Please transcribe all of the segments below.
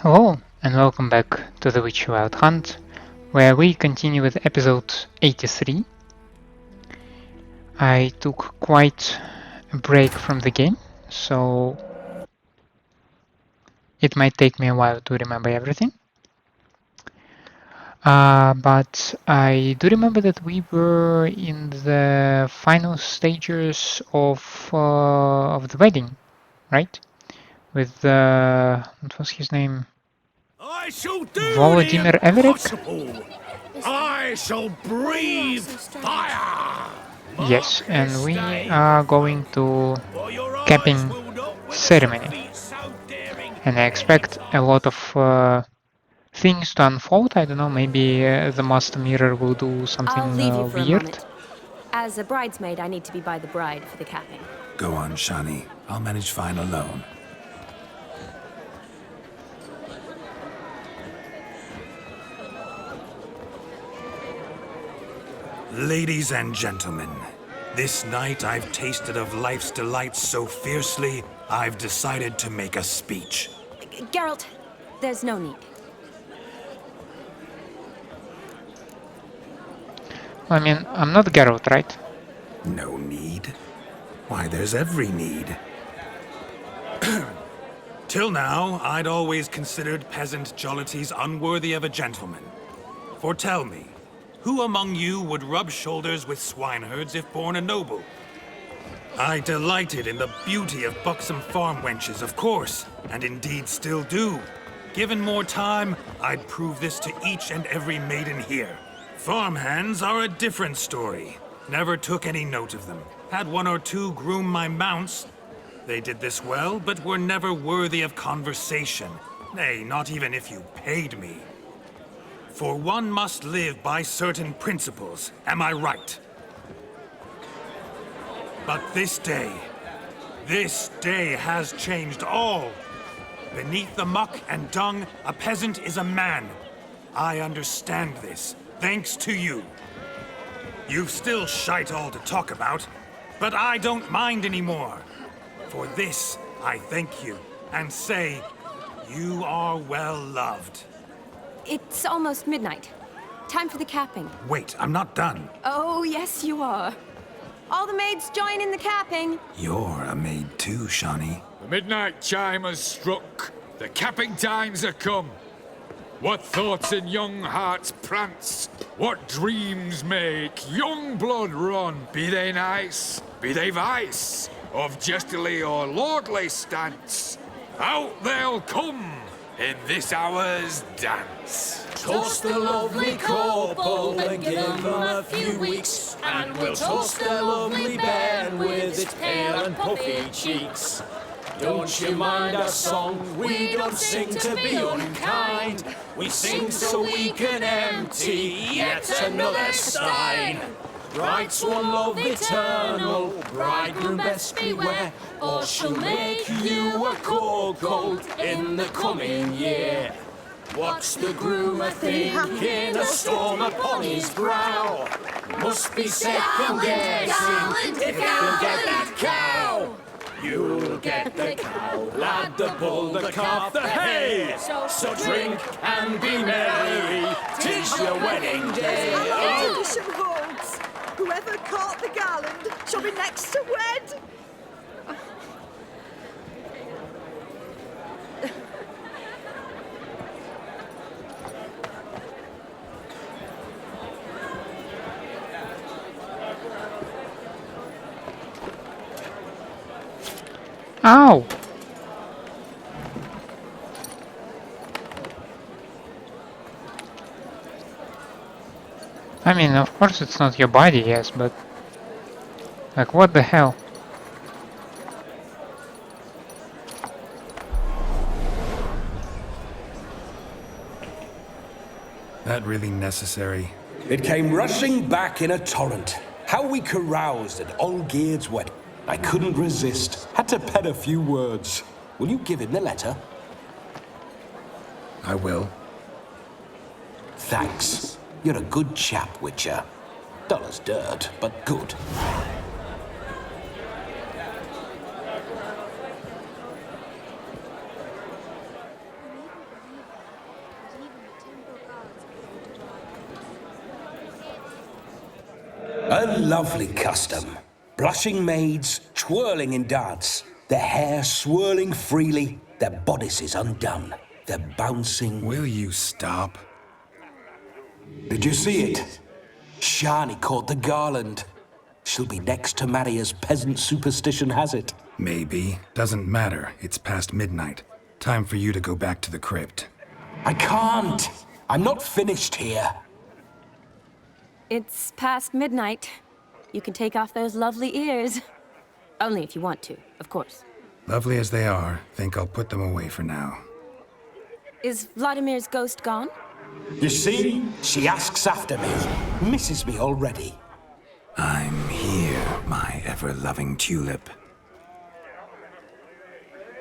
Hello, and welcome back to the Witch Wild Hunt, where we continue with episode 83. I took quite a break from the game, so it might take me a while to remember everything. But I do remember that we were in the final stages of the wedding, right? With what was his name? I shall do Vlodimir the Everic? impossible. I shall breathe fire. Yes, Mark and this we day, are going to for your eyes capping will not witness a ceremony, feat so daring and I any expect a time. lot of things to unfold. I don't know, maybe the Master Mirror will do I'll something leave you for a weird. moment. As a bridesmaid, I need to be by the bride for the capping. Go on, Shani. I'll manage fine alone. Ladies and gentlemen, this night I've tasted of life's delights so fiercely, I've decided to make a speech. Geralt, there's no need. I mean, I'm not Geralt, right? No need? Why, there's every need. Till now, I'd always considered peasant jollities unworthy of a gentleman. For tell me, who among you would rub shoulders with swineherds if born a noble? I delighted in the beauty of buxom farm wenches, of course, and indeed still do. Given more time, I'd prove this to each and every maiden here. Farmhands are a different story. Never took any note of them. Had one or two groom my mounts. They did this well, but were never worthy of conversation. Nay, not even if you paid me. For one must live by certain principles, am I right? But this day has changed all. Beneath the muck and dung, a peasant is a man. I understand this, thanks to you. You've still shite all to talk about, but I don't mind anymore. For this, I thank you, and say, you are well loved. It's almost midnight. Time for the capping. Wait, I'm not done. Oh, yes, you are. All the maids join in the capping. You're a maid too, Shani. The midnight chime has struck. The capping times are come. What thoughts in young hearts prance? What dreams make young blood run? Be they nice, be they vice, of jestily or lordly stance? Out they'll come in this hour's dance. Toast the lovely couple and give them a few weeks, and we'll toast the lovely bairn with its pale and puffy cheeks. Don't you mind our song? We don't sing to be unkind. We sing so we can empty yet another stein. Bride's one love eternal, bridegroom best beware, or she'll make you a cold in the coming year. What's the groom a-thinking, a storm upon his brow? Must be second guessing if he'll get that cow. You'll get the cow, lad, the bull, the calf, the hay. So drink and be merry, 'tis your wedding day. The tradition holds. Whoever caught the garland shall be next to wed. Ow! I mean, of course it's not your body, yes, but... like, what the hell? That really necessary? It came rushing back in a torrent. How we caroused at Olgierd's wedding. I couldn't resist. Had to pen a few words. Will you give him the letter? I will. Thanks. You're a good chap, Witcher. Dull as dirt, but good. A lovely custom. Blushing maids twirling in dance, their hair swirling freely, their bodices undone, their bouncing... Will you stop? Did you see it? Shani caught the garland. She'll be next to marry as peasant superstition has it. Maybe. Doesn't matter. It's past midnight. Time for you to go back to the crypt. I can't. I'm not finished here. It's past midnight. You can take off those lovely ears. Only if you want to, of course. Lovely as they are, think I'll put them away for now. Is Vlodimir's ghost gone? You see? She asks after me. Misses me already. I'm here, my ever-loving tulip.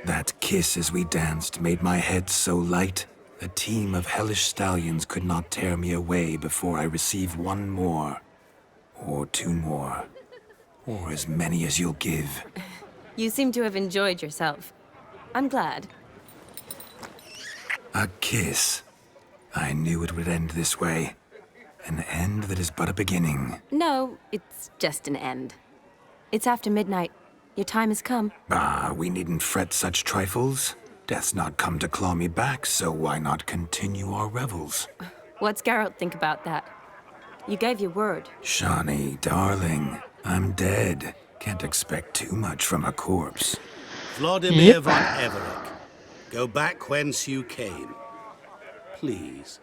That kiss as we danced made my head so light, a team of hellish stallions could not tear me away before I receive one more. Or two more. Or as many as you'll give. You seem to have enjoyed yourself. I'm glad. A kiss. I knew it would end this way. An end that is but a beginning. No, it's just an end. It's after midnight. Your time has come. Ah, we needn't fret such trifles. Death's not come to claw me back, so why not continue our revels? What's Geralt think about that? You gave your word. Shani, darling, I'm dead. Can't expect too much from a corpse. Vlodimir von Everec, go back whence you came. Please.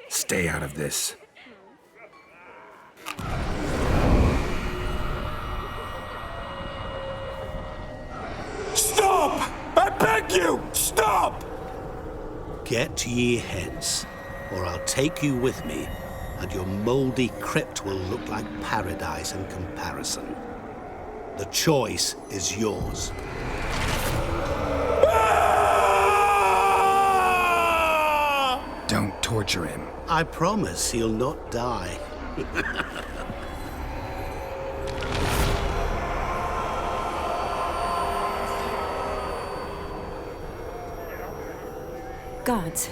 Stay out of this. Stop! I beg you! Stop! Get ye hence, or I'll take you with me, and your mouldy crypt will look like paradise in comparison. The choice is yours. Don't torture him. I promise he'll not die. Gods,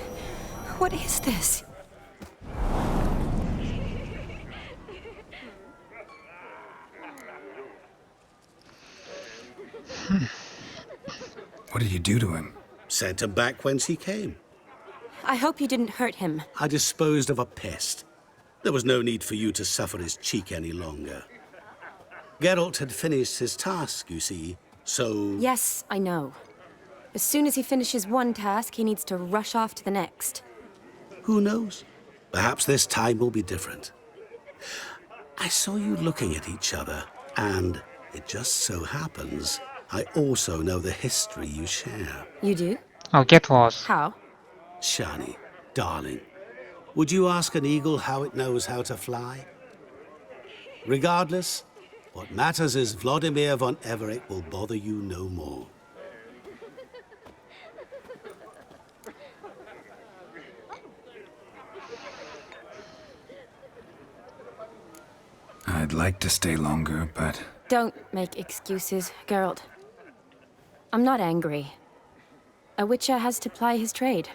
what is this? What did you do to him? Sent him back whence he came. I hope you didn't hurt him. I disposed of a pest. There was no need for you to suffer his cheek any longer. Geralt had finished his task, you see, so... Yes, I know. As soon as he finishes one task, he needs to rush off to the next. Who knows? Perhaps this time will be different. I saw you looking at each other, and it just so happens I also know the history you share. You do? I'll get lost. How? Shani, darling, would you ask an eagle how it knows how to fly? Regardless, what matters is Vlodimir von Everec will bother you no more. I'd like to stay longer, but... Don't make excuses, Geralt. I'm not angry. A witcher has to ply his trade,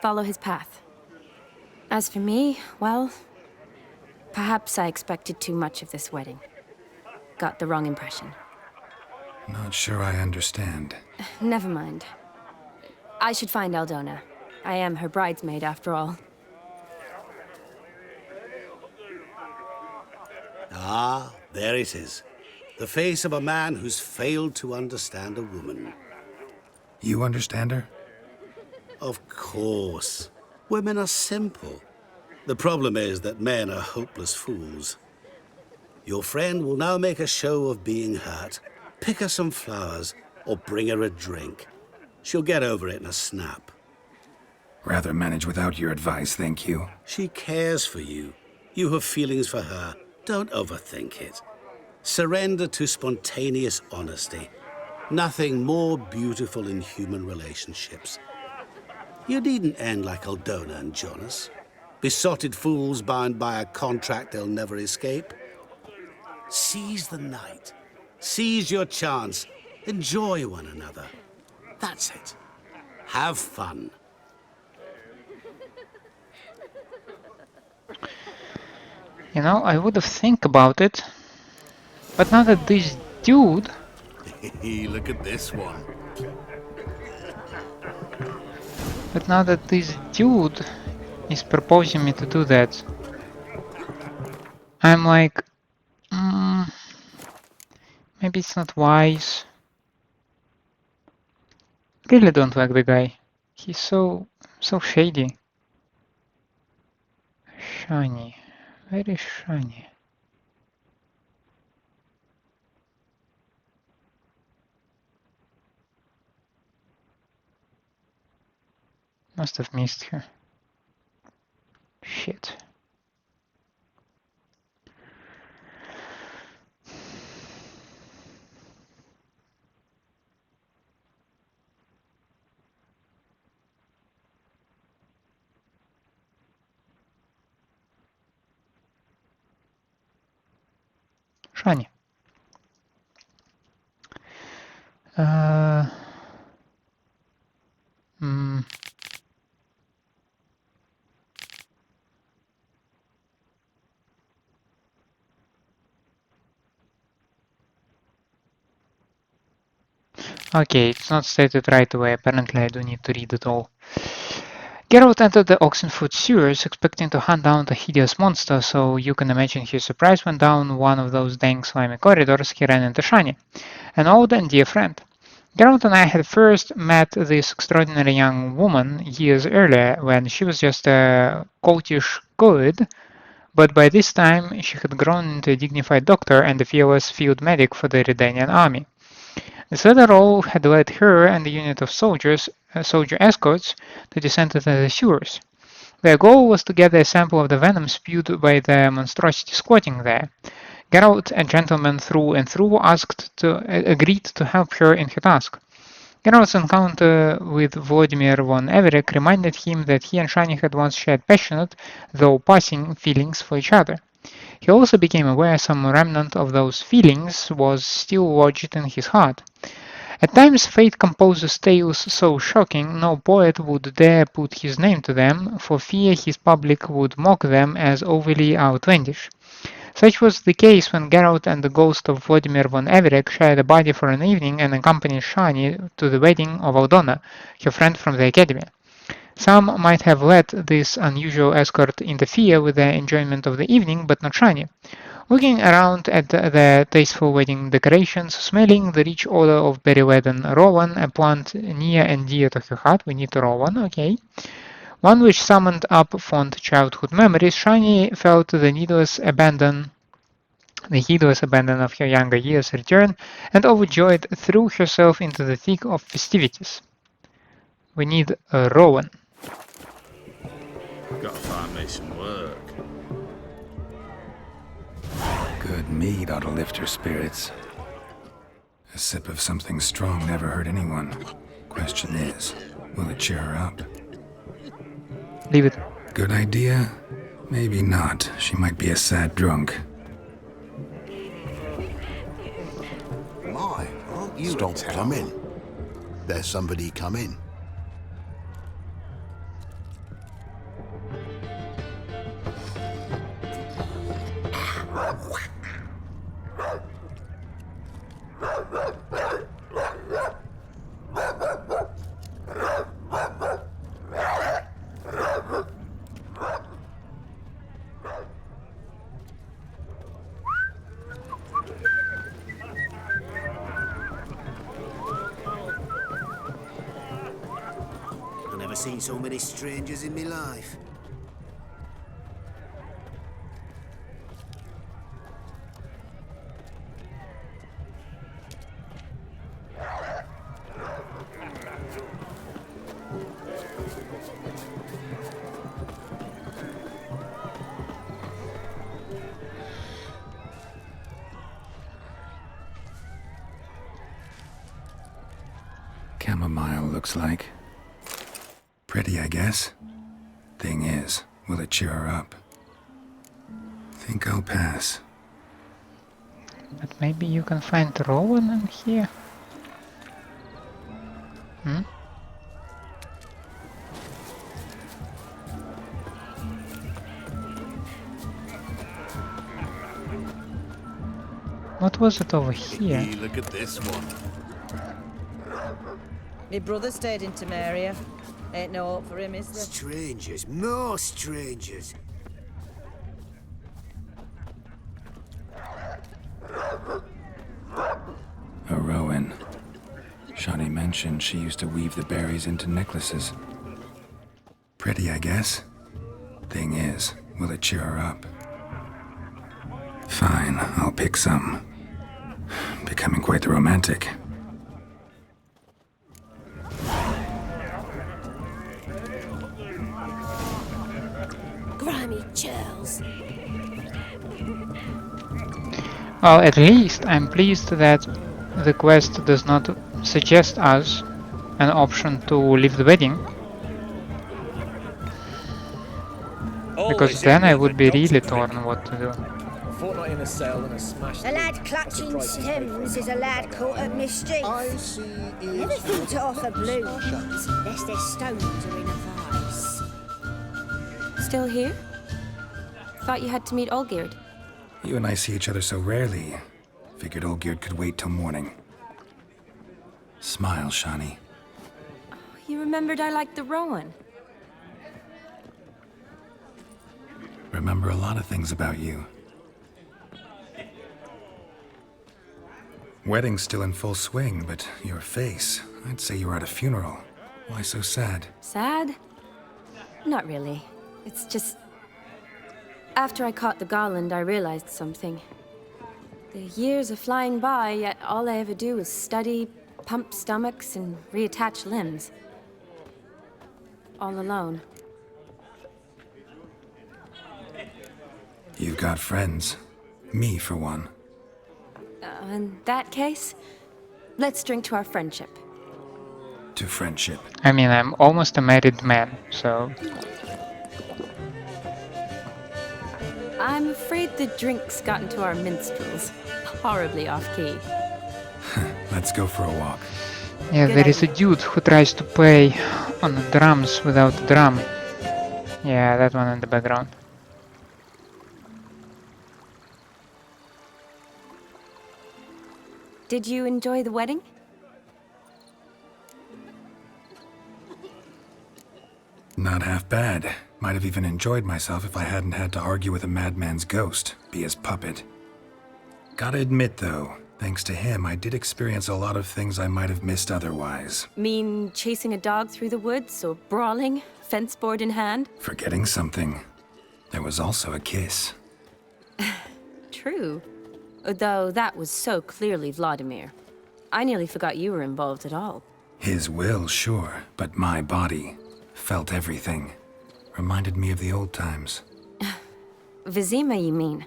follow his path. As for me, well, perhaps I expected too much of this wedding. Got the wrong impression. Not sure I understand. Never mind. I should find Aldona. I am her bridesmaid, after all. Ah, there it is. The face of a man who's failed to understand a woman. You understand her? Of course. Women are simple. The problem is that men are hopeless fools. Your friend will now make a show of being hurt, pick her some flowers, or bring her a drink. She'll get over it in a snap. Rather manage without your advice, thank you. She cares for you. You have feelings for her. Don't overthink it. Surrender to spontaneous honesty. Nothing more beautiful in human relationships. You needn't end like Aldona and Jonas. Besotted fools bound by a contract they'll never escape. Seize the night. Seize your chance. Enjoy one another. That's it. Have fun. You know, I would have think about it, but now that this dude... Look at this one. But now that this dude is proposing me to do that, I'm like, maybe it's not wise. Really don't like the guy. He's so shady. Shani. Where is Shani? Must have missed her. Shit. Shani. Hmm. Okay, it's not stated right away. Apparently I do need to read it all. Geralt entered the Oxenfoot sewers, expecting to hunt down the hideous monster, so you can imagine his surprise when down one of those dank slimy corridors he ran into Shani, an old and dear friend. Geralt and I had first met this extraordinary young woman years earlier when she was just a coltish good, but by this time she had grown into a dignified doctor and a fearless field medic for the Redanian army. This latter role had led her and a unit of soldier escorts to descend into the sewers. Their goal was to gather a sample of the venom spewed by the monstrosity squatting there. Geralt, a gentleman through and through, agreed to help her in her task. Geralt's encounter with Vlodimir von Everec reminded him that he and Shani had once shared passionate, though passing, feelings for each other. He also became aware some remnant of those feelings was still lodged in his heart. At times fate composes tales so shocking no poet would dare put his name to them, for fear his public would mock them as overly outlandish. Such was the case when Geralt and the ghost of Vlodimir von Everec shared a body for an evening and accompanied Shani to the wedding of Aldona, her friend from the academy. Some might have let this unusual escort interfere with their enjoyment of the evening, but not Shani. Looking around at the tasteful wedding decorations, smelling the rich odor of berry-laden rowan, a plant near and dear to her heart, we need rowan, okay, one which summoned up fond childhood memories, Shani felt the heedless abandon of her younger years return, and overjoyed threw herself into the thick of festivities. We need a rowan. Gotta find me some work. Good mead ought to lift her spirits. A sip of something strong never hurt anyone. Question is, will it cheer her up? Leave it. Good idea? Maybe not. She might be a sad drunk. My, aren't you Stop coming. There's somebody coming. I've never seen so many strangers in my life. Chamomile looks like. Pretty, I guess. Thing is, will it cheer her up? Think I'll pass. But maybe you can find rowan in here? Hmm? What was it over here? Look at this one. My brother stayed in Temeria. Ain't no hope for him, is there? Strangers, more strangers. A Rowan. Shani mentioned she used to weave the berries into necklaces. Pretty, I guess. Thing is, will it cheer her up? Fine, I'll pick some. Becoming quite the romantic. Grimy churls. Well, at least I'm pleased that the quest does not suggest us an option to leave the wedding. Because then I would be really torn what to do. Fortnight in a cell and a smashed. A lad clutching stems is a lad caught at mischief. I see Never thought to offer blooms, lest their stones are in a vice. Still here? Thought you had to meet Olgierd. You and I see each other so rarely. Figured Olgierd could wait till morning. Smile, Shani. You remembered I liked the Rowan. Remember a lot of things about you. Wedding's still in full swing, but your face, I'd say you were at a funeral. Why so sad? Sad? Not really. It's just... After I caught the garland, I realized something. The years are flying by, yet all I ever do is study, pump stomachs, and reattach limbs. All alone. You've got friends. Me, for one. In that case, let's drink to our friendship. To friendship. I mean, I'm almost a married man, so... I'm afraid the drinks got into our minstrels. Horribly off-key. Let's go for a walk. Yeah, Good there is a dude who tries to play on the drums without a drum. Yeah, that one in the background. Did you enjoy the wedding? Not half bad. Might have even enjoyed myself if I hadn't had to argue with a madman's ghost, be his puppet. Gotta admit, though, thanks to him, I did experience a lot of things I might have missed otherwise. Mean chasing a dog through the woods, or brawling, fence board in hand? Forgetting something. There was also a kiss. True. Though that was so clearly Vlodimir. I nearly forgot you were involved at all. His will, sure, but my body felt everything. Reminded me of the old times. Vizima, you mean?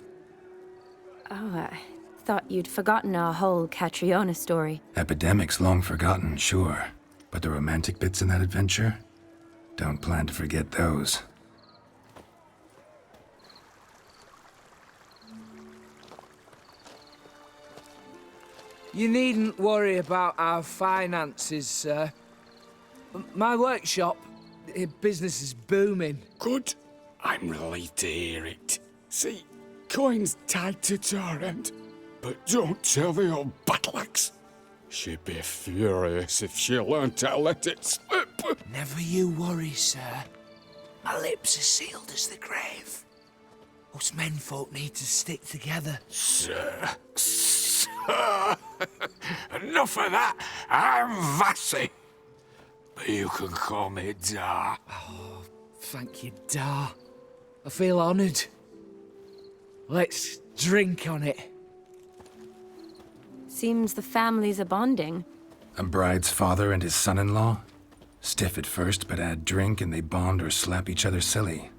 Oh, I thought you'd forgotten our whole Catriona story. Epidemics long forgotten, sure. But the romantic bits in that adventure? Don't plan to forget those. You needn't worry about our finances, sir. My workshop, business is booming. Good. I'm relieved to hear it. See, coin's tied to Torrent. But don't tell the old battleaxe. She'd be furious if she learned how to let it slip. Never you worry, sir. My lips are sealed as the grave. Us menfolk need to stick together. Sir. Enough of that. I'm Vassy. But you can call me Dar. Oh, thank you, Dar. I feel honoured. Let's drink on it. Seems the families are bonding. A bride's father and his son-in-law? Stiff at first, but add drink and they bond or slap each other silly.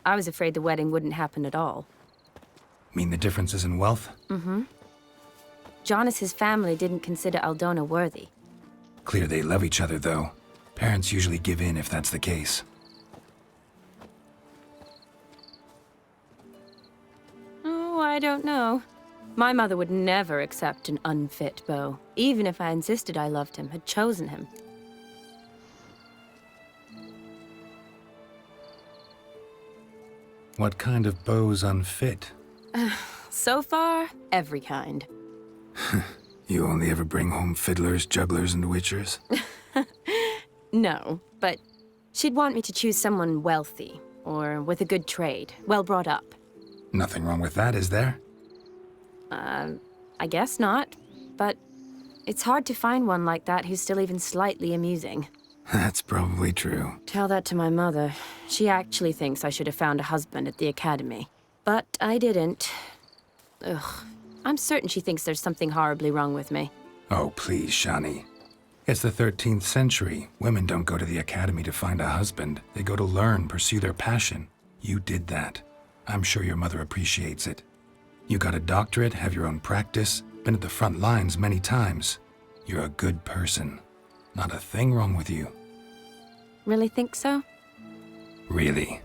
I was afraid the wedding wouldn't happen at all. Mean the differences in wealth? Mm-hmm. Jonas's family didn't consider Aldona worthy. Clear they love each other, though. Parents usually give in if that's the case. Oh, I don't know. My mother would never accept an unfit beau, even if I insisted I loved him, had chosen him. What kind of beau's unfit? So far, every kind. You only ever bring home fiddlers, jugglers, and witchers? No, but she'd want me to choose someone wealthy, or with a good trade, well brought up. Nothing wrong with that, is there? I guess not, but it's hard to find one like that who's still even slightly amusing. That's probably true. Tell that to my mother. She actually thinks I should have found a husband at the academy. But I didn't. Ugh. I'm certain she thinks there's something horribly wrong with me. Oh, please, Shani. It's the 13th century. Women don't go to the academy to find a husband. They go to learn, pursue their passion. You did that. I'm sure your mother appreciates it. You got a doctorate, have your own practice, been at the front lines many times. You're a good person. Not a thing wrong with you. Really think so? Really.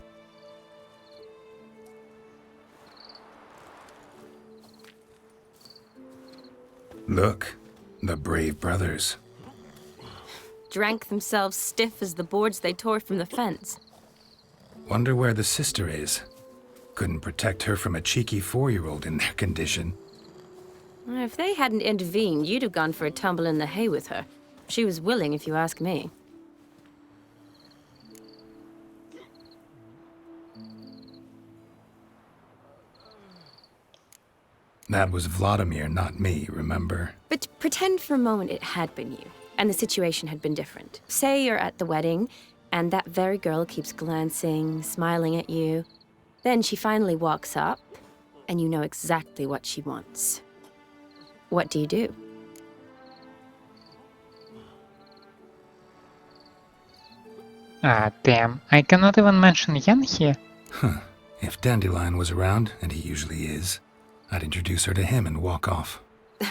Look, the brave brothers. Drank themselves stiff as the boards they tore from the fence. Wonder where the sister is. Couldn't protect her from a cheeky 4-year-old in their condition. If they hadn't intervened, you'd have gone for a tumble in the hay with her. She was willing, if you ask me. That was Vlodimir, not me, remember? But pretend for a moment it had been you, and the situation had been different. Say you're at the wedding, and that very girl keeps glancing, smiling at you. Then she finally walks up, and you know exactly what she wants. What do you do? Ah, damn. I cannot even mention Yen here. Huh. If Dandelion was around, and he usually is, I'd introduce her to him and walk off.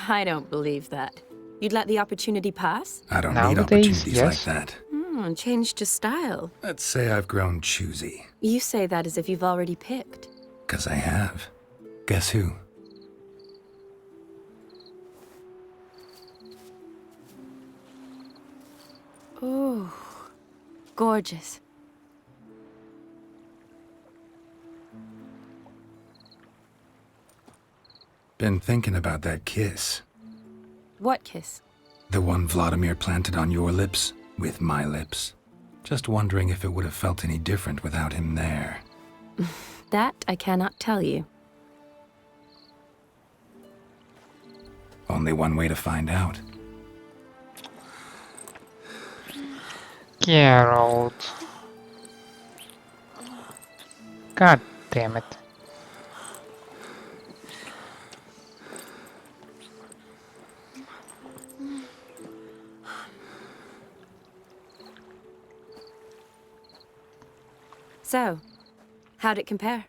I don't believe that. You'd let the opportunity pass? I don't Nowadays, need opportunities yes. like that. Changed your style. Let's say I've grown choosy. You say that as if you've already picked. 'Cause I have. Guess who? Oh, gorgeous. Been thinking about that kiss. What kiss? The one Vlodimir planted on your lips, with my lips. Just wondering if it would have felt any different without him there. That I cannot tell you. Only one way to find out. Geralt. God damn it. So, how'd it compare?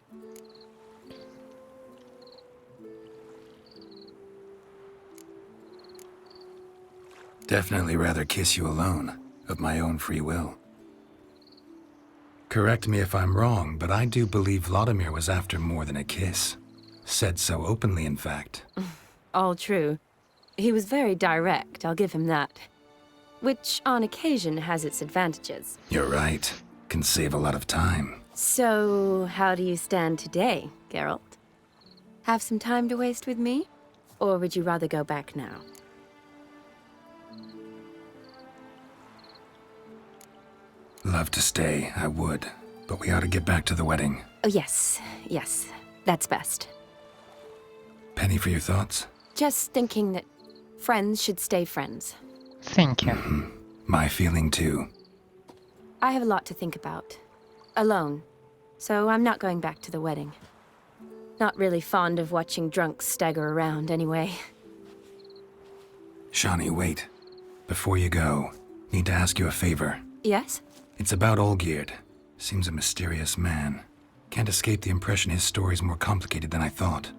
Definitely rather kiss you alone, of my own free will. Correct me if I'm wrong, but I do believe Vlodimir was after more than a kiss. Said so openly, in fact. All true. He was very direct, I'll give him that. Which, on occasion, has its advantages. You're right. Can save a lot of time. So, how do you stand today, Geralt? Have some time to waste with me? Or would you rather go back now? Love to stay, I would. But we ought to get back to the wedding. Oh, yes. Yes. That's best. Penny for your thoughts? Just thinking that friends should stay friends. Thank you. My feeling too. I have a lot to think about. Alone. So I'm not going back to the wedding. Not really fond of watching drunks stagger around, anyway. Shani, wait. Before you go, need to ask you a favor. Yes? It's about Olgierd. Seems a mysterious man. Can't escape the impression his story's more complicated than I thought.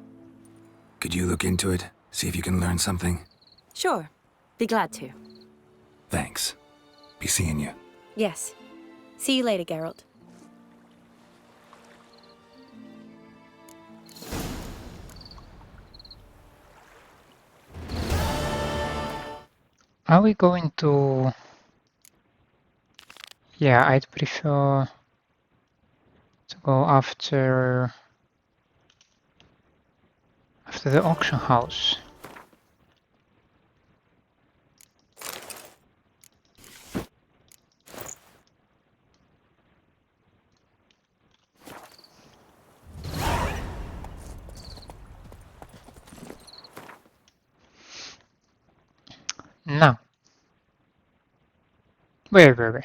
Could you look into it? See if you can learn something? Sure. Be glad to. Thanks. Be seeing you. Yes. See you later, Geralt. Are we going to... Yeah, I'd prefer to go after to the auction house. Now, where?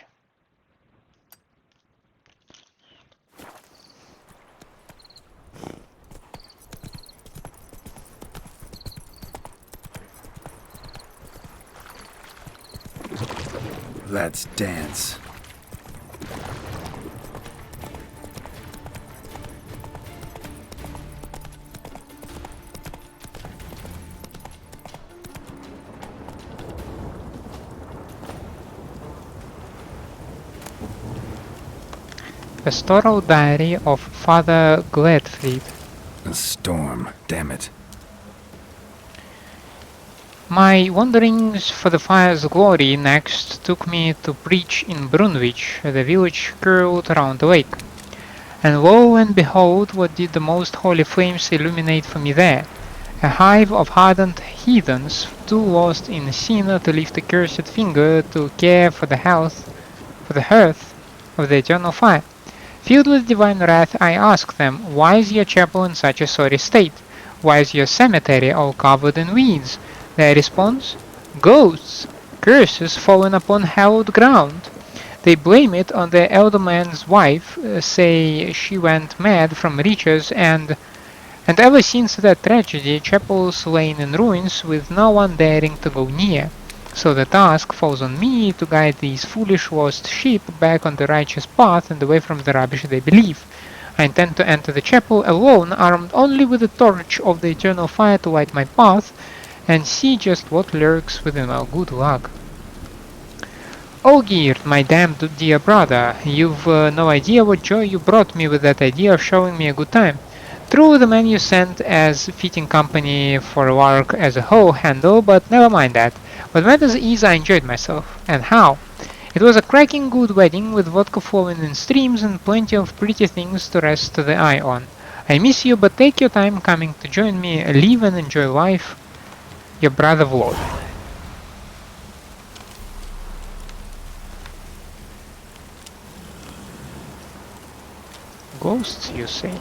Let's dance. Pastoral Diary of Father Glaedfried. A storm, damn it. My wanderings for the fire's glory next took me to preach in Brunwich, the village curled around the lake. And lo and behold, what did the most holy flames illuminate for me there? A hive of hardened heathens, too lost in sin to lift a cursed finger to care for the hearth of the eternal fire. Filled with divine wrath, I asked them, why is your chapel in such a sorry state? Why is your cemetery all covered in weeds? Their response? Ghosts! Curses fallen upon hallowed ground. They blame it on the elder man's wife, say she went mad from riches, and ever since that tragedy, chapels lain in ruins with no one daring to go near. So the task falls on me to guide these foolish lost sheep back on the righteous path and away from the rubbish they believe. I intend to enter the chapel alone, armed only with the torch of the eternal fire to light my path, and see just what lurks within our good luck. Olgierd, my damned dear brother, you've no idea what joy you brought me with that idea of showing me a good time. True, the man you sent as fitting company for a lark as a hoe handle, but never mind that. What matters is I enjoyed myself. And how? It was a cracking good wedding with vodka flowing in streams and plenty of pretty things to rest the eye on. I miss you, but take your time coming to join me, live and enjoy life. Your brother Vlod. Ghosts, you say?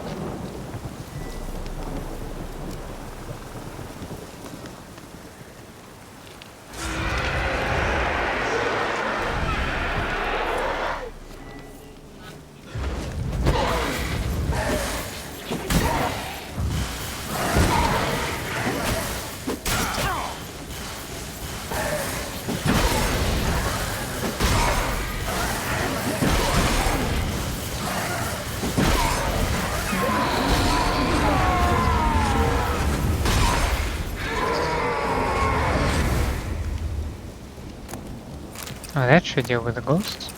Oh, that should deal with the ghosts.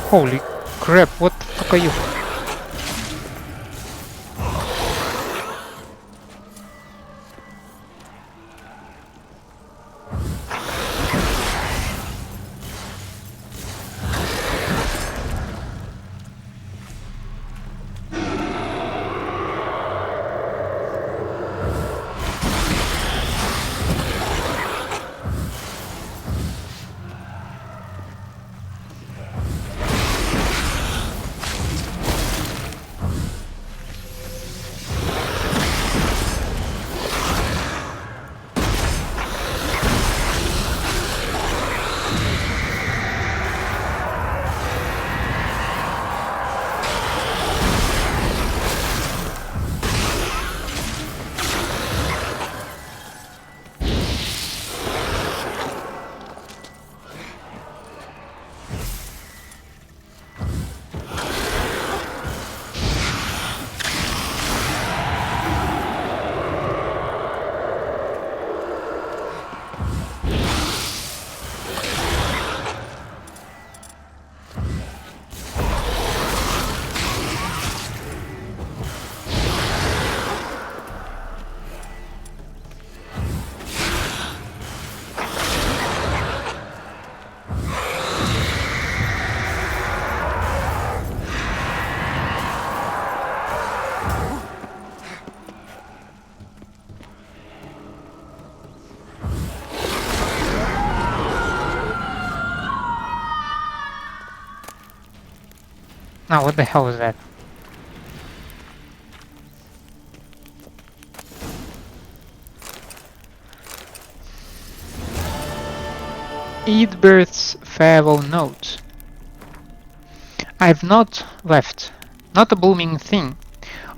Holy crap, what the fuck are you? Now, what the hell was that? Eadberth's farewell note. I've not left. Not a blooming thing.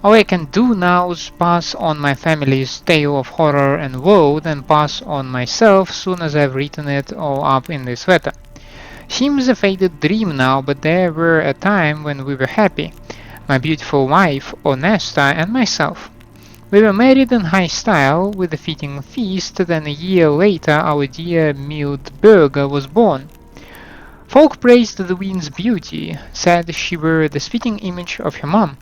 All I can do now is pass on my family's tale of horror and woe, then pass on myself soon as I've written it all up in this letter. Seems a faded dream now, but there were a time when we were happy. My beautiful wife, Onesta, and myself. We were married in high style, with a fitting feast, then a year later our dear milled burger was born. Folk praised the wind's beauty, said she were the spitting image of her mum.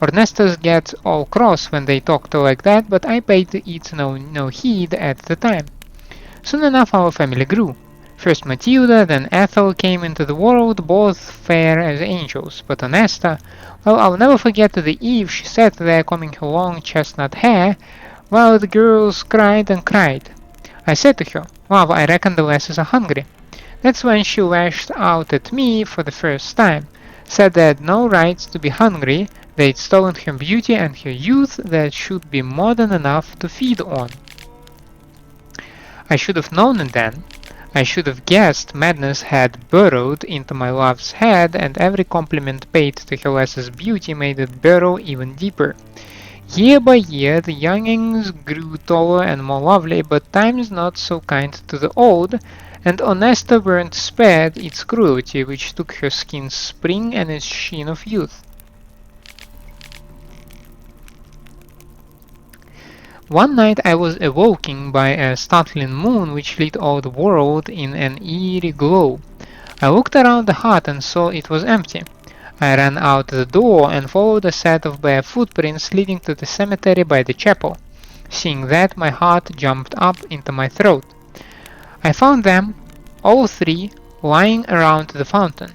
Ornestas get all cross when they talked like that, but I paid it no heed at the time. Soon enough our family grew. First Matilda, then Ethel came into the world, both fair as angels, but Onesta, well, I'll never forget the eve she sat there combing her long chestnut hair, while the girls cried and cried. I said to her, "Love, I reckon the lasses are hungry." That's when she lashed out at me for the first time, said they had no right to be hungry, they'd stolen her beauty and her youth that should be more than enough to feed on. I should have known it then. I should have guessed madness had burrowed into my love's head, and every compliment paid to her lass's beauty made it burrow even deeper. Year by year the youngings grew taller and more lovely, but time's not so kind to the old, and Onesta weren't spared its cruelty, which took her skin's spring and its sheen of youth. One night I was awoken by a startling moon which lit all the world in an eerie glow. I looked around the hut and saw it was empty. I ran out the door and followed a set of bare footprints leading to the cemetery by the chapel. Seeing that, my heart jumped up into my throat. I found them, all three, lying around the fountain.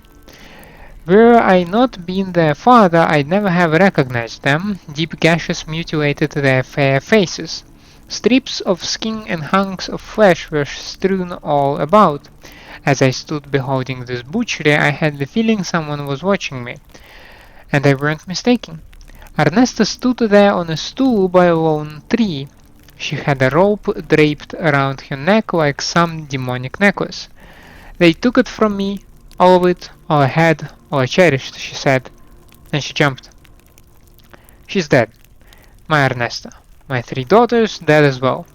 Were I not been their father, I'd never have recognized them. Deep gashes mutilated their fair faces. Strips of skin and hunks of flesh were strewn all about. As I stood beholding this butchery, I had the feeling someone was watching me. And I weren't mistaken. Ernesta stood there on a stool by a lone tree. She had a rope draped around her neck like some demonic necklace. They took it from me, all of it, all I had, all I cherished, she said. Then she jumped. She's dead. My Ernesta. My 3 daughters dead as well.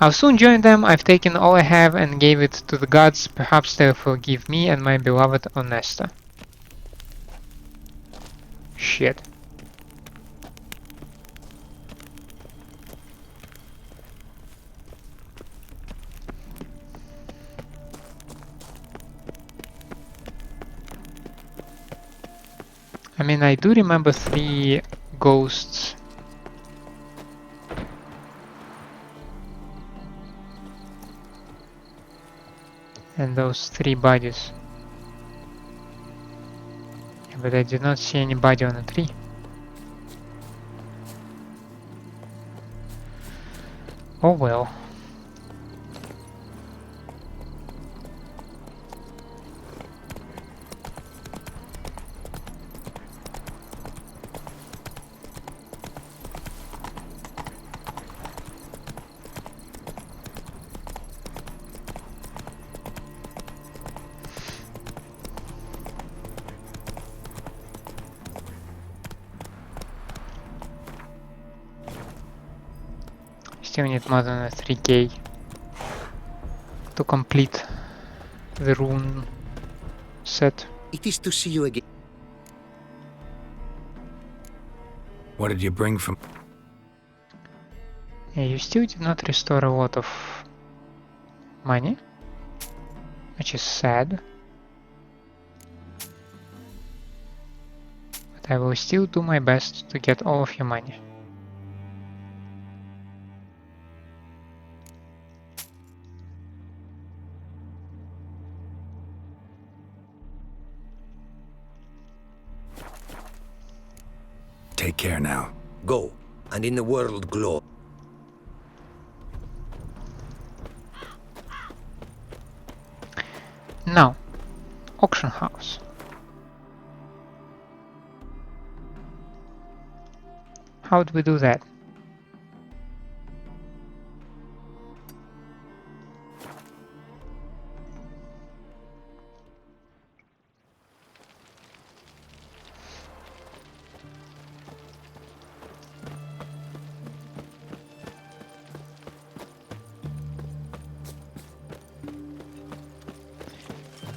I'll soon join them. I've taken all I have and gave it to the gods. Perhaps they'll forgive me and my beloved Onesta. Shit. I mean, I do remember 3 ghosts. And those 3 bodies. But I did not see anybody on a tree. Oh well. Still need more than a 3k to complete the rune set. It is to see you again. What did you bring from... Yeah, you still did not restore a lot of money, which is sad. But I will still do my best to get all of your money. Take care now. Go, and in the world glow. Now, auction house. How do we do that?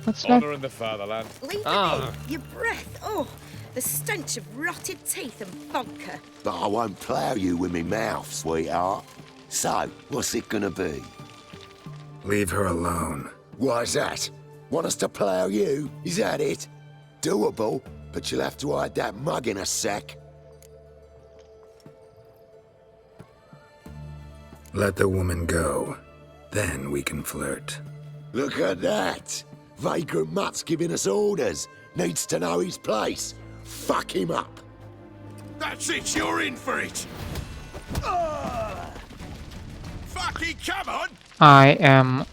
What's that? Honor in the fatherland. Leave it be. Your breath. Oh, the stench of rotted teeth and vodka. But I won't plough you with me mouth, sweetheart. So, what's it gonna be? Leave her alone. Why's that? Want us to plough you? Is that it? Doable, but you'll have to hide that mug in a sec. Let the woman go. Then we can flirt. Look at that! Vagrant mutt's giving us orders. Needs to know his place. Fuck him up. That's it, you're in for it! Fucking come on! I am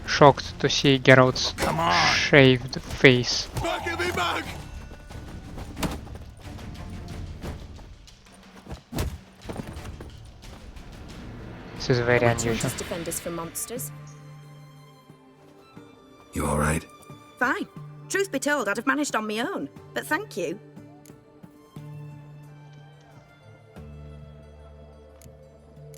shocked to see Geralt's Come on. shaved face. Fuck me mug! This is very unusual. Just defend us from monsters. You alright? Fine. Truth be told, I'd have managed on my own. But thank you.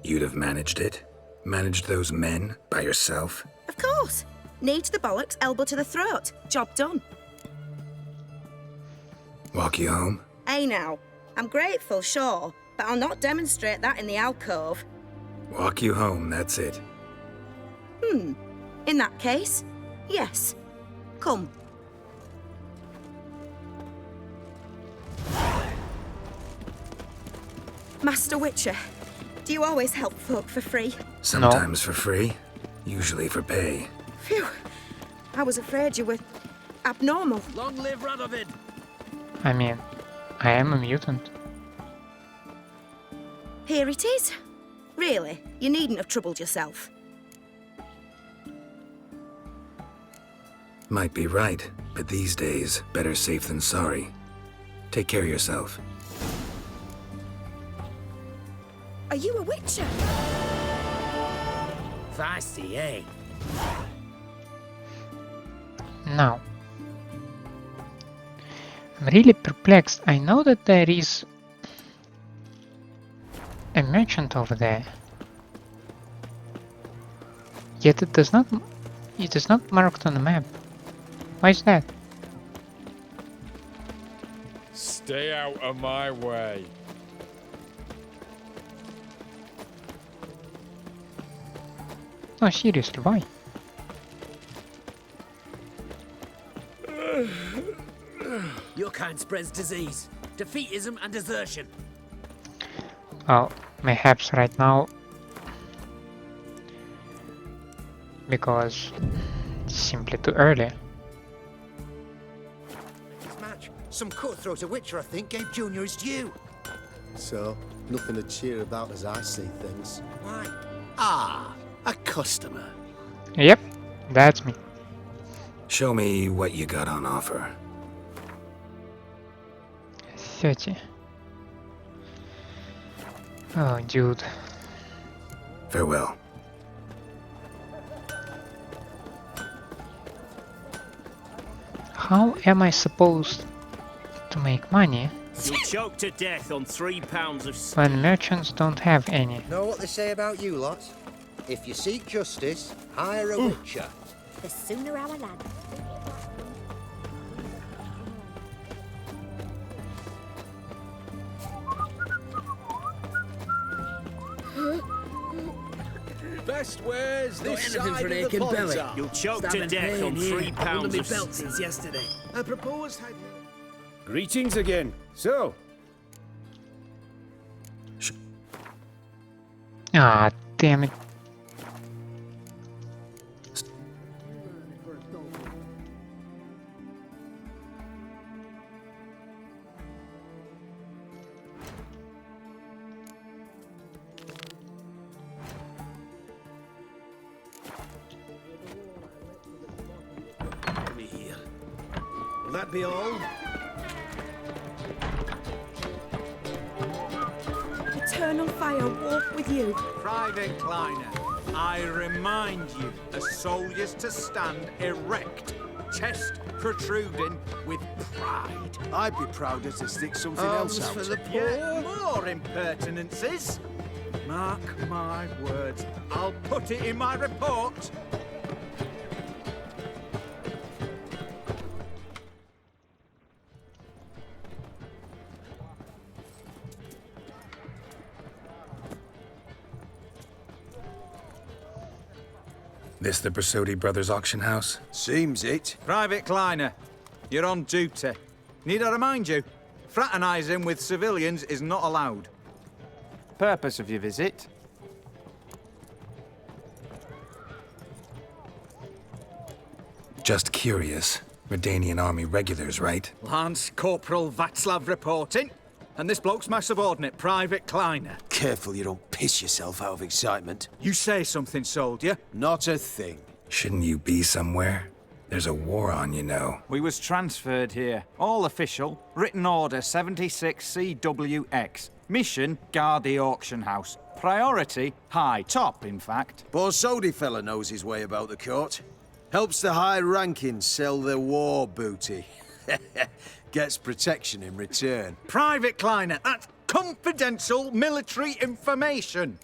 You'd have managed it? Managed those men by yourself? Of course. Knee to the bollocks, elbow to the throat. Job done. Walk you home? Hey now. I'm grateful, sure. But I'll not demonstrate that in the alcove. Walk you home, that's it. In that case, yes. Come. Master Witcher, do you always help folk for free? Sometimes for free, usually for pay. Phew. I was afraid you were abnormal. Long live Radovid! I mean, I am a mutant. Here it is. Really, you needn't have troubled yourself. Might be right, but these days, better safe than sorry. Take care of yourself. Are you a Witcher? Feisty, eh? Now, I'm really perplexed. I know that there is a merchant over there, yet it is not marked on the map. Why is that? Stay out of my way. No, seriously, why? Your kind spreads disease, defeatism and desertion. Well, perhaps right now, because it's simply too early. This match, some cutthroat a Witcher, I think, gave Junior his due. So, nothing to cheer about as I see things. Why? Ah, a customer. Yep, that's me. Show me what you got on offer. 30. Oh, dude. Farewell. How am I supposed to make money You'll choke to death on 3 pounds of when merchants don't have any? Know what they say about you lot? If you seek justice, hire a Witcher. The sooner our lad. Best wares this side of the belly. You'll choke to death on 3 pounds of belt since yesterday. I propose had... Greetings again. So, Ah, damn it. me here. Will that be all? eternal fire walk with you. Private Kleiner, I remind you, as soldiers to stand erect, chest protruding with pride. I'd be prouder to stick something else out. For the poor. Yeah, more impertinences. Mark my words, I'll put it in my report. This the Borsodi Brothers auction house? Seems it. Private Kleiner, you're on duty. Need I remind you, fraternising with civilians is not allowed. Purpose of your visit? Just curious. Redanian army regulars, right? Lance Corporal Václav reporting. And this bloke's my subordinate, Private Kleiner. Careful you don't piss yourself out of excitement. You say something, soldier? Not a thing. Shouldn't you be somewhere? There's a war on, you know. We was transferred here. All official. Written order 76 CWX. Mission, guard the auction house. Priority, high. Top, in fact. Borsodi fella knows his way about the court. Helps the high-rankings sell their war booty. Gets protection in return. Private Kleiner, that's confidential military information.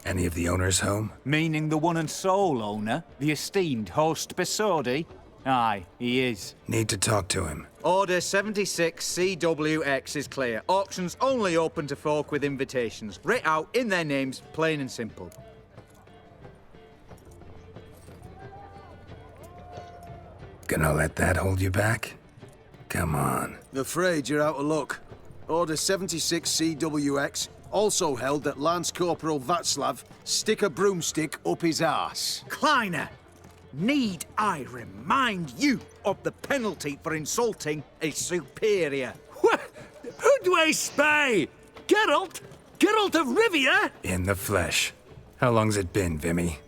Any of the owners home? Meaning the one and sole owner, the esteemed host Borsodi? Aye, he is. Need to talk to him. Order 76 CWX is clear. Auctions only open to folk with invitations. Writ out in their names, plain and simple. Gonna let that hold you back? Come on. Afraid you're out of luck. Order 76 CWX also held that Lance Corporal Václav stick a broomstick up his arse. Kleiner, need I remind you of the penalty for insulting a superior? What? Who do I spy? Geralt? Geralt of Rivia? In the flesh. How long's it been, Vimy?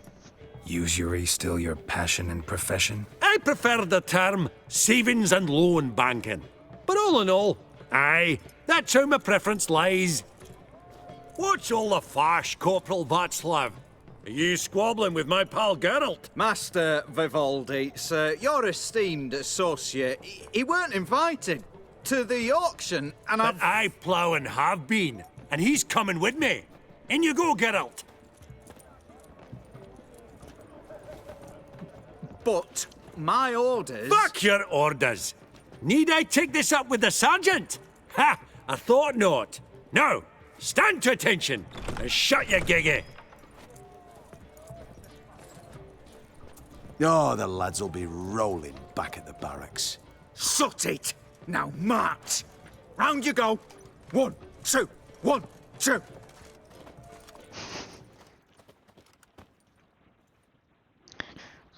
Usury still your passion and profession? I prefer the term savings and loan banking. But all in all, aye, that's how my preference lies. What's all the fash, Corporal Václav? Are you squabbling with my pal Geralt? Master Vivaldi, sir, your esteemed associate, he weren't invited to the auction, and but I plough and have been, and he's coming with me. In you go, Geralt. But my orders... Fuck your orders! Need I take this up with the sergeant? Ha! I thought not. Now, stand to attention and shut your giggy. Oh, the lads will be rolling back at the barracks. Shut it! Now march! Round you go! 1, 2, 1, 2!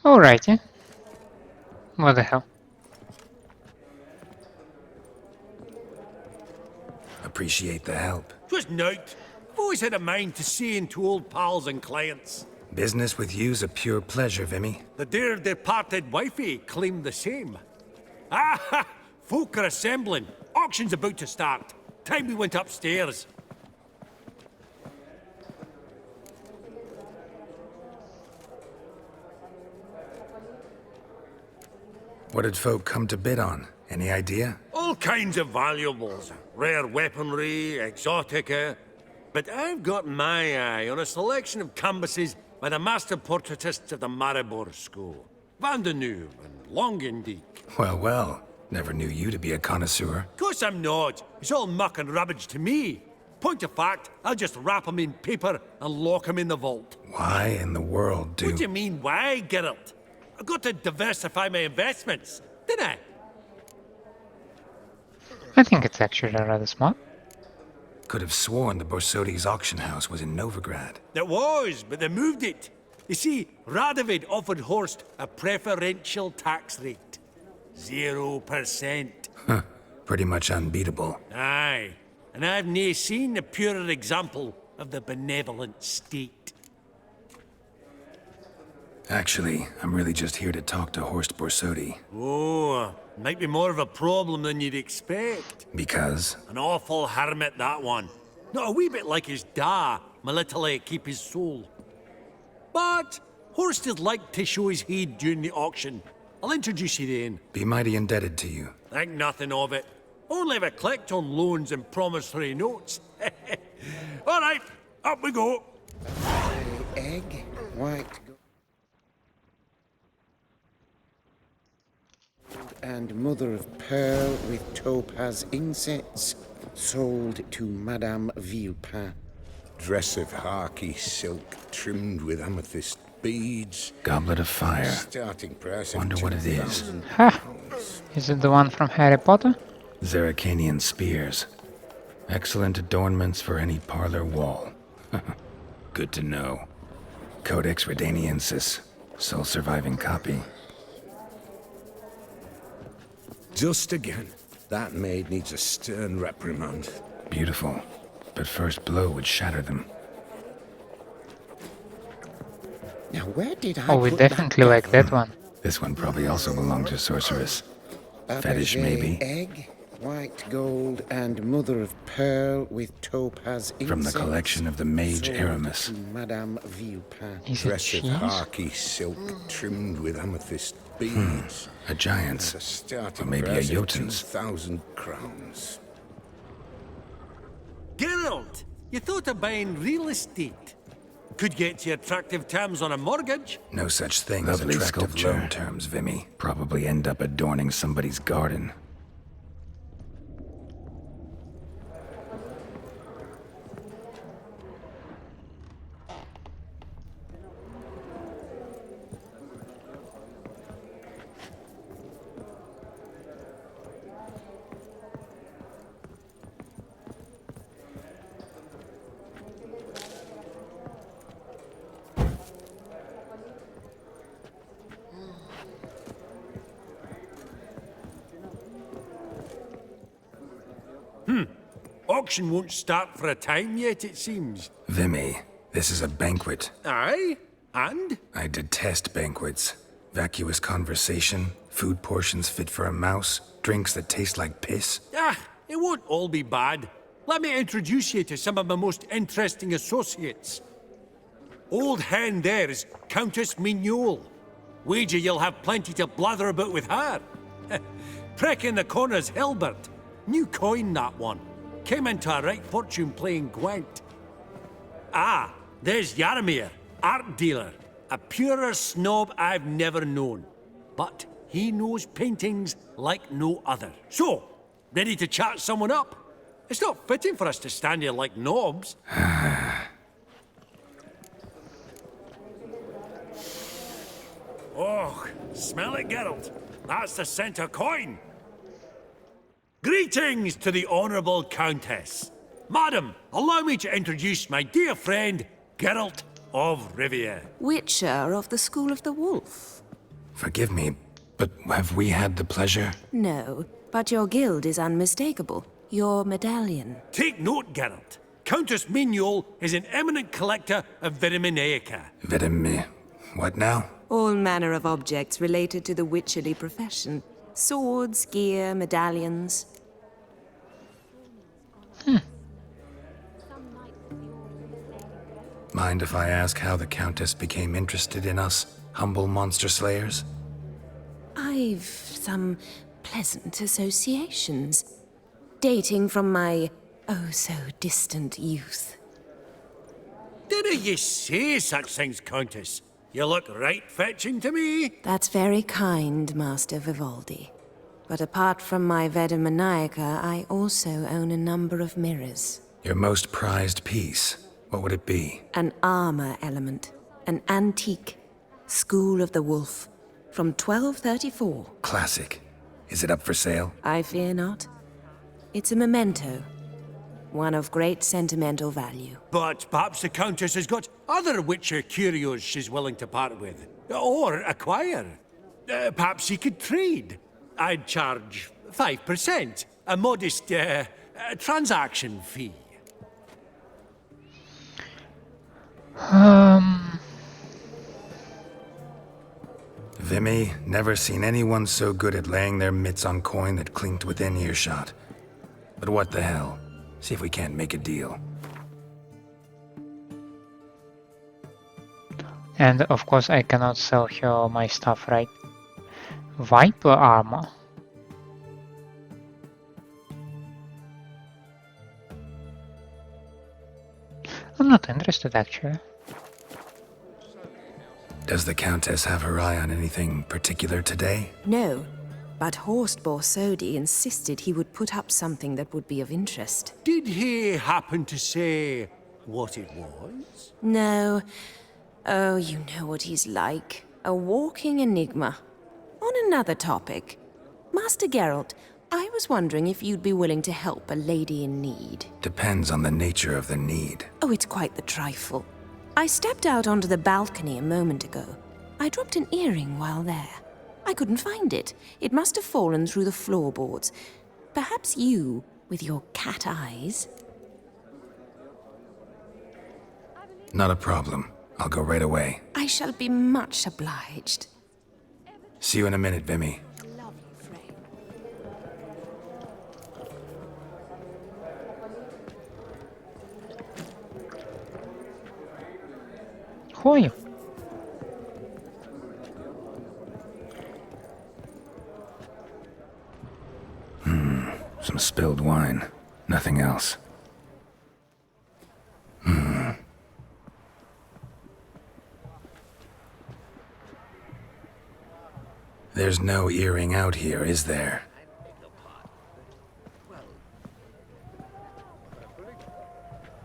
Alrighty. What the hell? Appreciate the help. Twas nowt. I've always had a mind to seeing to old pals and clients. Business with you's a pure pleasure, Vimy. The dear departed wifey claimed the same. Ah ha! Folk are assembling. Auction's about to start. Time we went upstairs. What did folk come to bid on? Any idea? All kinds of valuables. Rare weaponry, exotica. But I've got my eye on a selection of canvases by the master portraitists of the Maribor School. Van de Nieuw and Longendijk. Well, well. Never knew you to be a connoisseur. Course I'm not. It's all muck and rubbish to me. Point of fact, I'll just wrap 'em in paper and lock 'em in the vault. Why in the world do... What do you mean, why, Geralt? I've got to diversify my investments, didn't I? I think it's actually rather smart. Could have sworn the Borsodi's auction house was in Novigrad. It was, but they moved it. You see, Radovid offered Horst a preferential tax rate. 0%. Huh. Pretty much unbeatable. Aye. And I've nae seen a purer example of the benevolent state. Actually, I'm really just here to talk to Horst Borsodi. Oh, might be more of a problem than you'd expect. Because? An awful hermit, that one. Not a wee bit like his da, my little keep his soul. But Horst would like to show his heed during the auction. I'll introduce you then. Be mighty indebted to you. Think nothing of it. Only if I collect on loans and promissory notes. All right, up we go. Egg, white gold, and mother of pearl with topaz insets, sold to Madame Villepin. Dress of harky silk trimmed with amethyst beads. Goblet of fire. Starting price of Wonder what it is. Ha! Is it the one from Harry Potter? Zeracanian spears. Excellent adornments for any parlor wall. Good to know. Codex Redaniensis. Sole surviving copy. Just again. That maid needs a stern reprimand. Beautiful. But first blow would shatter them. Now where did I Oh, we definitely like that one. This one probably also belonged to Sorceress. Fetish, maybe? Egg, white gold, and mother of pearl with topaz insets. From the collection of the mage Aramis. Madame Villepin. Dress of harky silk trimmed with amethyst beads. A giant's. Or maybe a Jotun's. 2,000 crowns. Geralt, you thought of buying real estate. Could get you attractive terms on a mortgage. No such thing as attractive loan terms, Vimy. Probably end up adorning somebody's garden. Auction won't start for a time yet, it seems. Vimy, this is a banquet. Aye? And? I detest banquets. Vacuous conversation, food portions fit for a mouse, drinks that taste like piss. Ah, it won't all be bad. Let me introduce you to some of my most interesting associates. Old hen there is Countess Mignole. Wager you'll have plenty to blather about with her. Prick in the corner's Hilbert. New coin, that one. Came into a right fortune playing Gwent. Ah, there's Yaromir, art dealer. A purer snob I've never known. But he knows paintings like no other. So, ready to chat someone up? It's not fitting for us to stand here like knobs. Oh, smell it, Geralt. That's the center coin. Greetings to the Honourable Countess. Madam, allow me to introduce my dear friend, Geralt of Rivia. Witcher of the School of the Wolf. Forgive me, but have we had the pleasure? No, but your guild is unmistakable. Your medallion. Take note, Geralt. Countess Mignole is an eminent collector of Vitaminaica. What now? All manner of objects related to the witcherly profession. Swords, gear, medallions. Mind if I ask how the Countess became interested in us, humble monster slayers? I've some pleasant associations. Dating from my oh-so-distant youth. Didn't you say such things, Countess? You look right fetching to me. That's very kind, Master Vivaldi. But apart from my Vitaminaica, I also own a number of mirrors. Your most prized piece, what would it be? An armor element. An antique. School of the Wolf. From 1234. Classic. Is it up for sale? I fear not. It's a memento. One of great sentimental value. But perhaps the Countess has got other Witcher curios she's willing to part with. Or acquire. Perhaps he could trade. I'd charge 5%. A modest transaction fee. Vimy, never seen anyone so good at laying their mitts on coin that clinked within earshot. But what the hell? See if we can't make a deal. And of course I cannot sell her my stuff, right? Viper armor. I'm not interested actually. Does the Countess have her eye on anything particular today? No, but Horst Borsodi insisted he would put up something that would be of interest. Did he happen to say what it was? No. Oh, you know what he's like. A walking enigma. On another topic, Master Geralt, I was wondering if you'd be willing to help a lady in need. Depends on the nature of the need. Oh, it's quite the trifle. I stepped out onto the balcony a moment ago. I dropped an earring while there. I couldn't find it. It must have fallen through the floorboards. Perhaps you, with your cat eyes... Not a problem. I'll go right away. I shall be much obliged. See you in a minute, Vimy. Who are you? Some spilled wine. Nothing else. There's no earring out here, is there?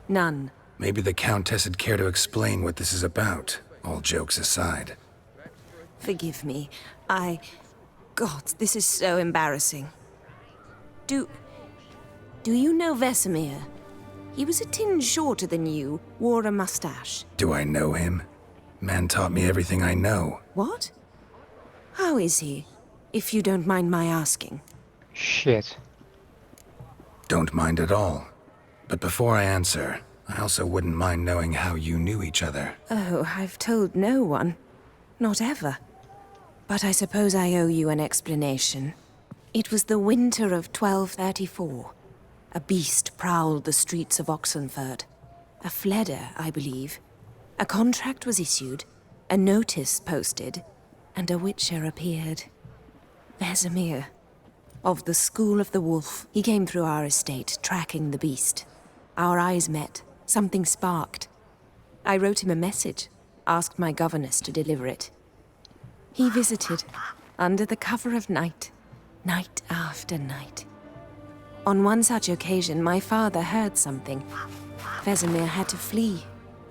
None. Maybe the Countess would care to explain what this is about, all jokes aside. Forgive me. God, this is so embarrassing. Do you know Vesemir? He was a tinge shorter than you, wore a mustache. Do I know him? Man taught me everything I know. What? How is he, if you don't mind my asking? Shit. Don't mind at all. But before I answer, I also wouldn't mind knowing how you knew each other. Oh, I've told no one. Not ever. But I suppose I owe you an explanation. It was the winter of 1234. A beast prowled the streets of Oxenford. A fledder, I believe. A contract was issued, a notice posted, and a witcher appeared. Vesemir, of the School of the Wolf. He came through our estate, tracking the beast. Our eyes met. Something sparked. I wrote him a message, asked my governess to deliver it. He visited, under the cover of night, night after night. On one such occasion, my father heard something. Vesemir had to flee.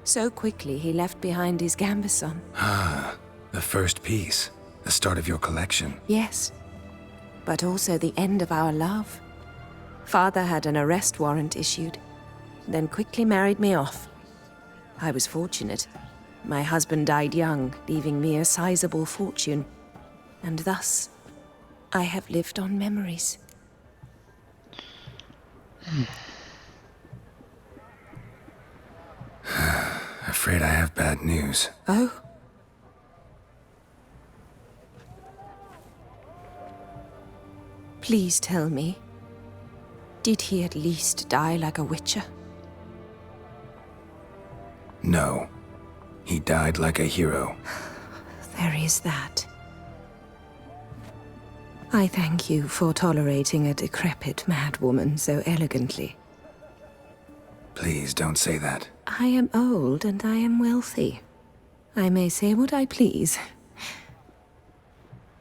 So quickly, he left behind his gambeson. Ah, the first piece. The start of your collection. Yes, but also the end of our love. Father had an arrest warrant issued, then quickly married me off. I was fortunate. My husband died young, leaving me a sizable fortune. And thus, I have lived on memories. Afraid I have bad news. Oh? Please tell me, did he at least die like a witcher? No. He died like a hero. There is that. I thank you for tolerating a decrepit madwoman so elegantly. Please don't say that. I am old and I am wealthy. I may say what I please.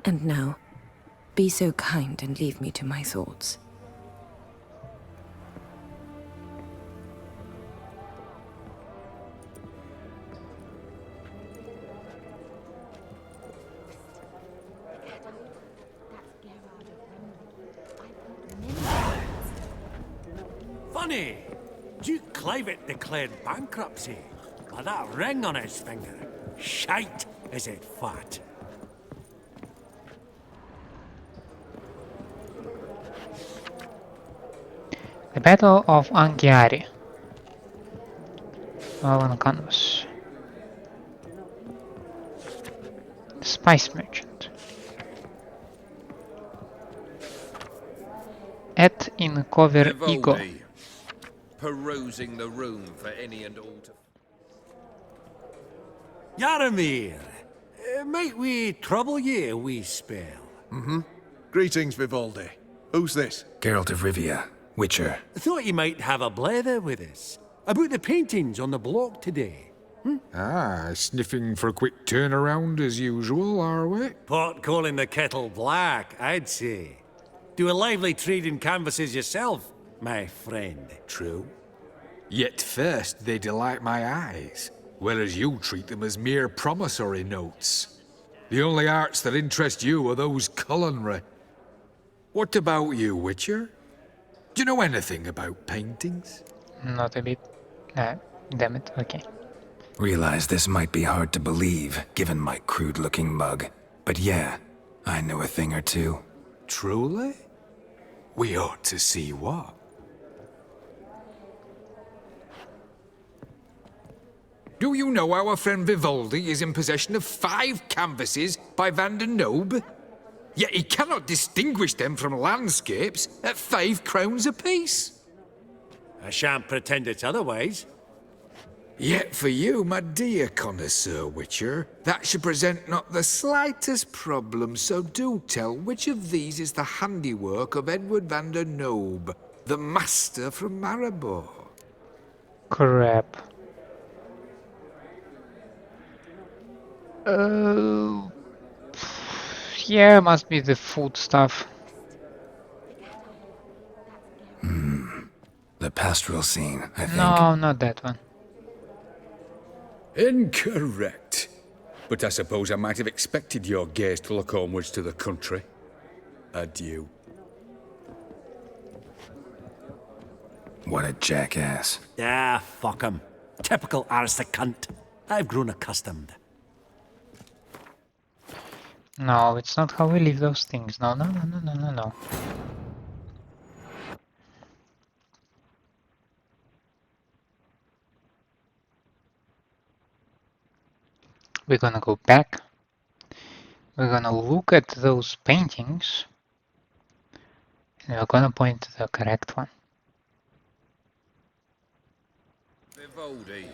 And now, be so kind and leave me to my thoughts. Funny! Duke Clivet declared bankruptcy by that ring on his finger. Shite, is it fat? The Battle of Olgierd. All on canvas. The Spice Merchant. Et in cover ego. Vivaldi, perusing the room for any and all to... Yaromir, might we trouble ye a wee spell? Mm-hmm. Greetings, Vivaldi. Who's this? Geralt of Rivia, Witcher. Thought you might have a blather with us. About the paintings on the block today. Ah, sniffing for a quick turnaround as usual, are we? Pot calling the kettle black, I'd say. Do a lively trade in canvases yourself, my friend. True? Yet first they delight my eyes, whereas you treat them as mere promissory notes. The only arts that interest you are those culinary. What about you, Witcher? Do you know anything about paintings? Not a bit. Damn it, okay. Realize this might be hard to believe, given my crude-looking mug. But yeah, I know a thing or two. Truly? We ought to see what. Do you know our friend Vivaldi is in possession of 5 canvases by Van der Nobe? Yet he cannot distinguish them from landscapes at 5 crowns apiece. I shan't pretend it's otherwise. Yet for you, my dear connoisseur Witcher, that should present not the slightest problem, so do tell which of these is the handiwork of Edward van der Nobe, the master from Maribor. Crap. Yeah, must be the food stuff. The pastoral scene, I think. No, not that one. Incorrect. But I suppose I might have expected your gaze to look onwards to the country. Adieu. What a jackass. Ah, fuck him. Typical aristocrat. I've grown accustomed. No, it's not how we leave those things. No, no, no, no, no, no, no. We're gonna go back. We're gonna look at those paintings. And we're gonna point to the correct one. Vivaldi,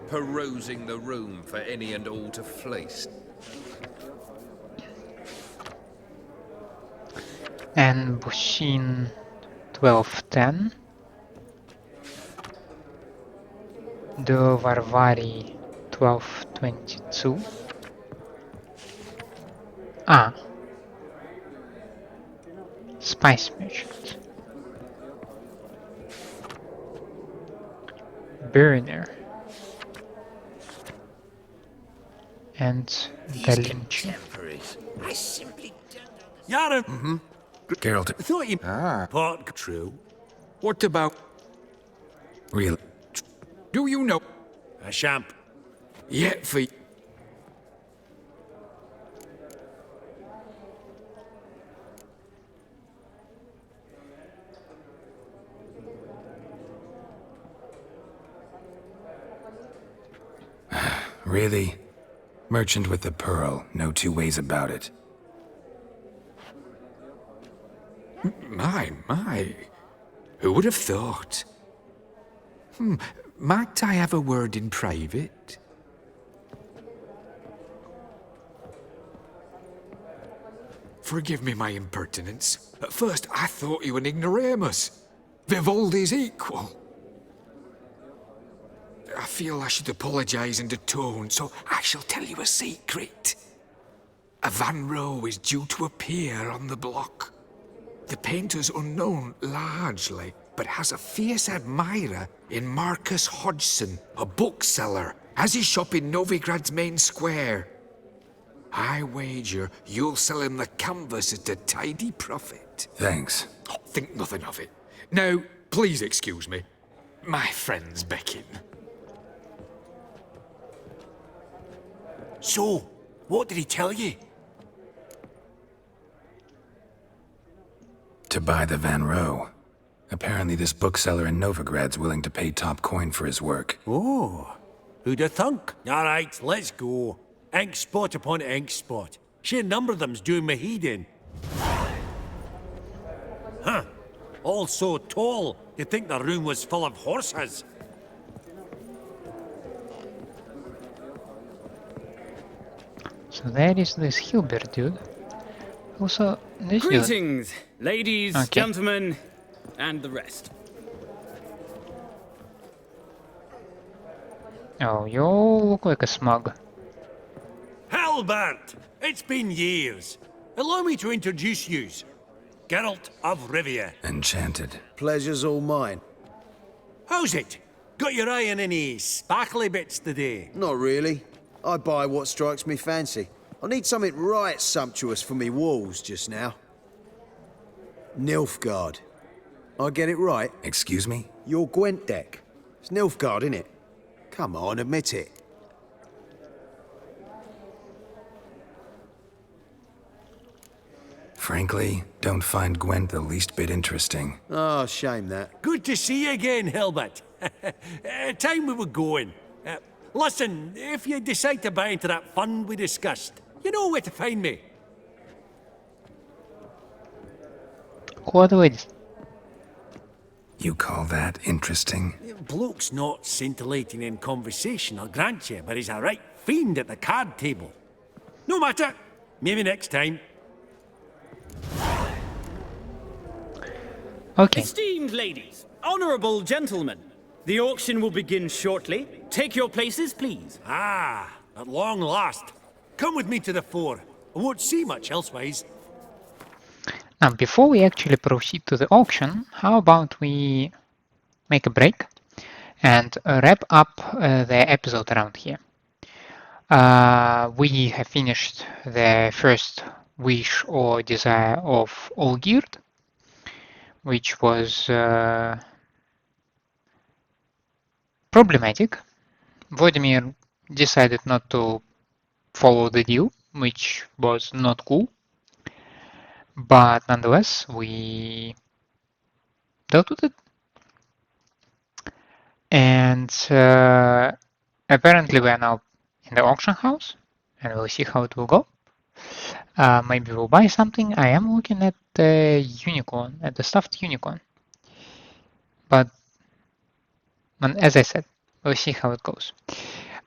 perusing the room for any and all to fleece. And Bushin 1210. Do Varvari 1222. Ah. Spice merchant. Burner. And the lyncher. I simply don't. Yarom! Geralt. Thought you. Pot true. What about... Real. Do you know... A shamp. Yet for... Really? Merchant with the pearl, no two ways about it. My. Who would have thought? Might I have a word in private? Forgive me my impertinence. At first I thought you an ignoramus. Vivaldi's equal. I feel I should apologize and atone, so I shall tell you a secret. A Van Row is due to appear on the block. The painter's unknown, largely, but has a fierce admirer in Marcus Hodgson, a bookseller, has his shop in Novigrad's main square. I wager you'll sell him the canvas at a tidy profit. Thanks. Oh, think nothing of it. Now, please excuse me. My friend's beckon. So, what did he tell you? To buy the Van Row. Apparently this bookseller in Novigrad's willing to pay top coin for his work. Oh, who'd have thunk? All right, let's go. Ink spot upon ink spot. Sheer number of them's doing me heed in. Huh, All so tall, you'd think the room was full of horses. So there is this Hilbert dude. Also, this dude. Greetings, ladies, Okay. gentlemen, and the rest. Oh, you all look like a smug. Hilbert! It's been years. Allow me to introduce yous. Geralt of Rivia. Enchanted. Pleasure's all mine. How's it? Got your eye on any sparkly bits today? Not really. I buy what strikes me fancy. I need something right sumptuous for me walls just now. Nilfgaard. I get it right? Excuse me? Your Gwent deck. It's Nilfgaard, innit? Come on, admit it. Frankly, don't find Gwent the least bit interesting. Oh, shame that. Good to see you again, Hilbert. Time we were going. Listen, if you decide to buy into that fund we discussed, you know where to find me. Who are the ladies? You call that interesting? Bloke's not scintillating in conversation, I'll grant you, but he's a right fiend at the card table. No matter. Maybe next time. Okay. Esteemed ladies, honourable gentlemen, the auction will begin shortly. Take your places, please. Ah, at long last. Come with me to the fore. I won't see much elsewise. Now, before we actually proceed to the auction, how about we make a break and wrap up the episode around here. We have finished the first wish or desire of Olgierd, which was problematic. Vlodimir decided not to follow the deal, which was not cool. But nonetheless, we dealt with it. And apparently we are now in the auction house, and we'll see how it will go. Maybe we'll buy something. I am looking at the unicorn, at the stuffed unicorn. But as I said, we'll see how it goes.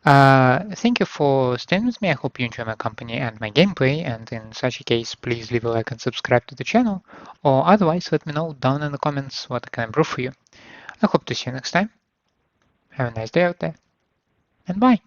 Thank you for staying with me. I hope you enjoy my company and my gameplay, and in such a case, please leave a like and subscribe to the channel, or otherwise let me know down in the comments what I can improve for you. I hope to see you next time. Have a nice day out there, and bye!